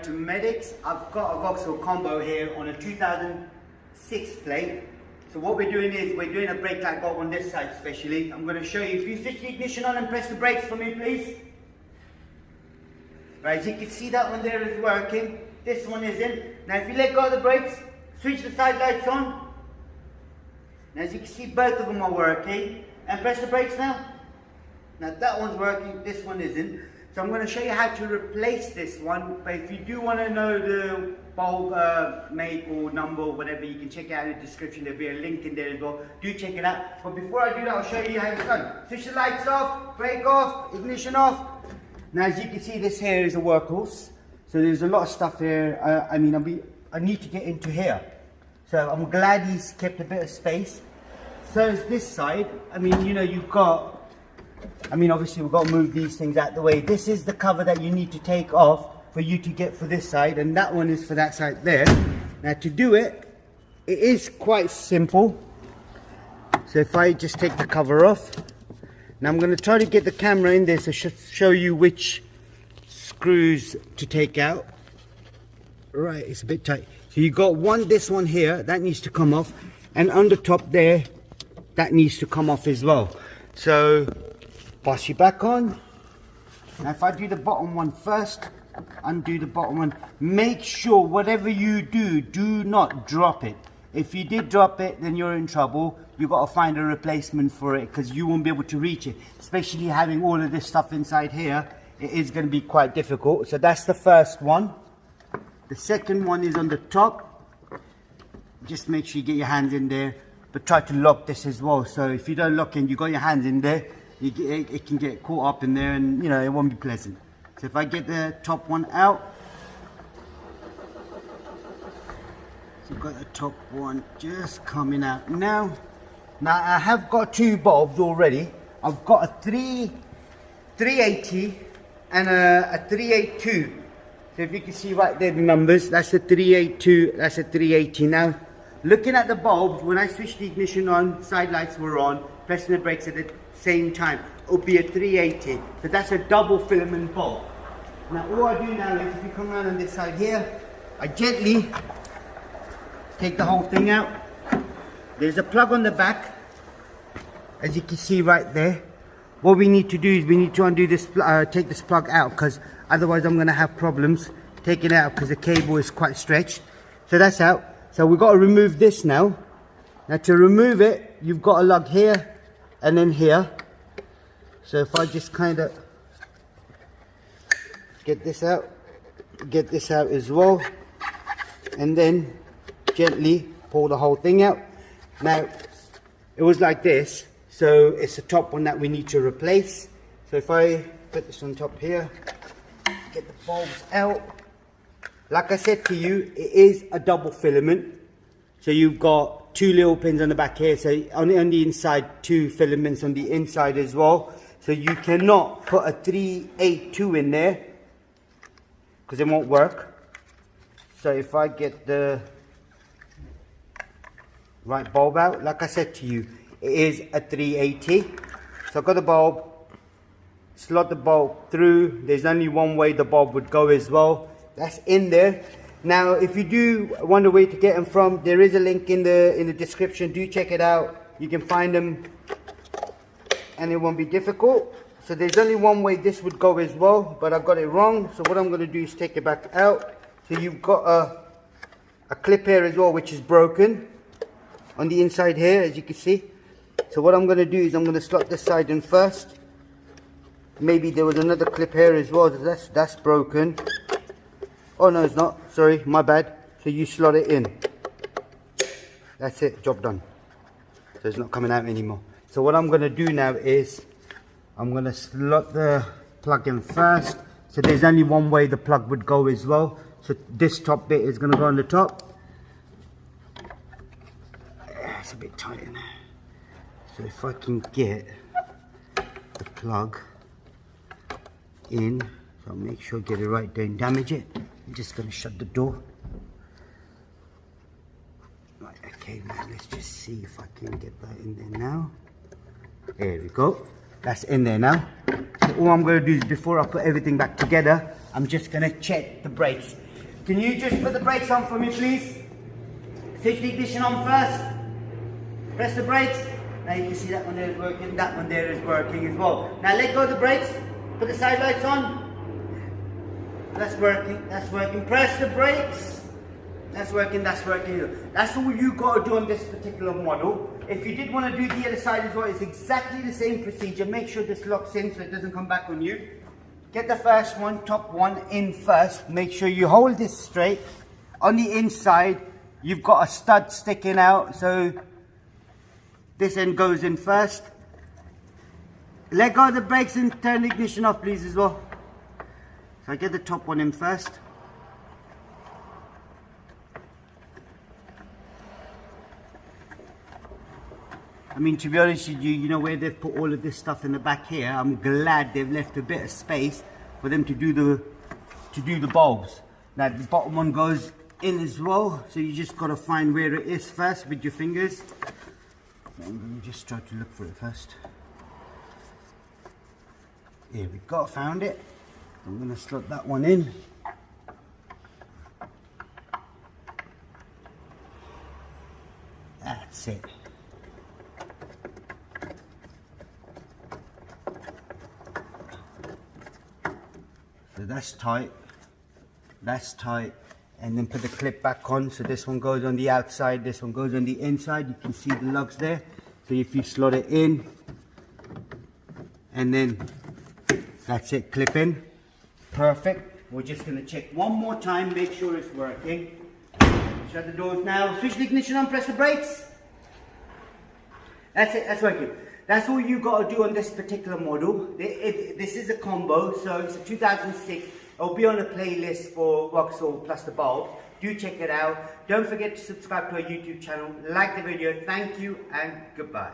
to Medics. I've got a Vauxhall Combo here on a 2006 plate. So what we're doing is we're doing a brake light bulb on this side especially. I'm going to show you. If you switch the ignition on and press the brakes for me, please. Right, as you can see, that one there is working. This one isn't. Now if you let go of the brakes, switch the side lights on. Now as you can see, both of them are working. And press the brakes now. Now that one's working, this one isn't. So I'm going to show you how to replace this one. But if you do want to know the bulb make or number or whatever, you can check it out in the description. There'll be a link in there as well. Do check it out. But before I do that, I'll show you how it's done. Switch the lights off, brake off, ignition off. Now as you can see, this here is a workhorse. So there's a lot of stuff here. I need to get into here. So I'm glad he's kept a bit of space. So is this side. I mean, you know, you've got, obviously we've got to move these things out the way. This is the cover that you need to take off for you to get for this side, and that one is for that side there. Now to do it, it is quite simple. So if I just take the cover off, now I'm going to try to get the camera in there to show you which screws to take out. Right, it's a bit tight. So you got this one here, that needs to come off, and on the top there, that needs to come off as well. So pass you back on. Now if I do the bottom one first, undo the bottom one. Make sure whatever you do, do not drop it. If you did drop it, then you're in trouble. You've got to find a replacement for it because you won't be able to reach it. Especially having all of this stuff inside here, it is going to be quite difficult. So that's the first one. The second one is on the top. Just make sure you get your hands in there, but try to lock this as well. So if you don't lock in, you got your hands in there, it can get caught up in there, and you know it won't be pleasant. So if I get the top one out, so I've got the top one just coming out now. Now I have got two bulbs already. I've got a 380 and a 382. So if you can see right there the numbers, that's a 382, that's a 380. Now looking at the bulbs, when I switched the ignition on, side lights were on, pressing the brakes at the same time, it would be a 380. So that's a double filament bulb. Now all I do now is, if you come around on this side here, I gently take the whole thing out. There's a plug on the back, as you can see right there. What we need to do is we need to undo this, take this plug out, because otherwise I'm going to have problems taking it out because the cable is quite stretched. So that's out. So we've got to remove this now. Now to remove it, you've got to lug here and then here. So if I just kind of get this out as well, and then gently pull the whole thing out. Now it was like this, so it's the top one that we need to replace. So if I put this on top here, get the bulbs out. Like I said to you, it is a double filament. So you've got two little pins on the back here, so on the inside, two filaments on the inside as well. So you cannot put a 382 in there because it won't work. So if I get the right bulb out, like I said to you, it is a 380. So I've got the bulb, slot the bulb through. There's only one way the bulb would go as well. That's in there. Now if you do wonder where to get them from, there is a link in the description. Do check it out. You can find them and it won't be difficult. So there's only one way this would go as well, but I got it wrong. So what I'm going to do is take it back out. So you've got a clip here as well, which is broken on the inside here, as you can see. So what I'm going to do is I'm going to slot this side in first. Maybe there was another clip here as well. That's broken. Oh no, it's not. Sorry, my bad. So you slot it in. That's it. Job done. So it's not coming out anymore. So what I'm going to do now is I'm going to slot the plug in first. So there's only one way the plug would go as well. So this top bit is going to go on the top. It's a bit tight in there. So if I can get the plug in, so I'll make sure I get it right, don't damage it. I'm just going to shut the door. Right, okay, now let's just see if I can get that in there now. There we go. That's in there now. So all I'm going to do is, before I put everything back together, I'm just going to check the brakes. Can you just put the brakes on for me, please? Switch the ignition on first. Press the brakes. Now you can see that one there is working, that one there is working as well. Now let go of the brakes. Put the side lights on. That's working, that's working. Press the brakes. That's working, that's working. That's all you got to do on this particular model. If you did want to do the other side as well, it's exactly the same procedure. Make sure this locks in so it doesn't come back on you. Get the first one, top one, in first. Make sure you hold this straight. On the inside, you've got a stud sticking out, so this end goes in first. Let go of the brakes and turn the ignition off, please, as well. So I get the top one in first. I mean, to be honest with you, you know where they've put all of this stuff in the back here. I'm glad they've left a bit of space for them to do the bulbs. Now the bottom one goes in as well, so you just got to find where it is first with your fingers. Let me just try to look for it first. Here we go, found it. I'm going to slot that one in. That's it. So that's tight, and then put the clip back on. So this one goes on the outside, this one goes on the inside. You can see the lugs there. So if you slot it in, and then that's it, clip in. Perfect. We're just going to check one more time, make sure it's working. Shut the doors now, switch the ignition on, press the brakes. That's it, that's working. That's all you got to do on this particular model. This is a combo, so it's a 2006. It'll be on a playlist for Vauxhall plus the bulb. Do check it out. Don't forget to subscribe to our YouTube channel. Like the video. Thank you and goodbye.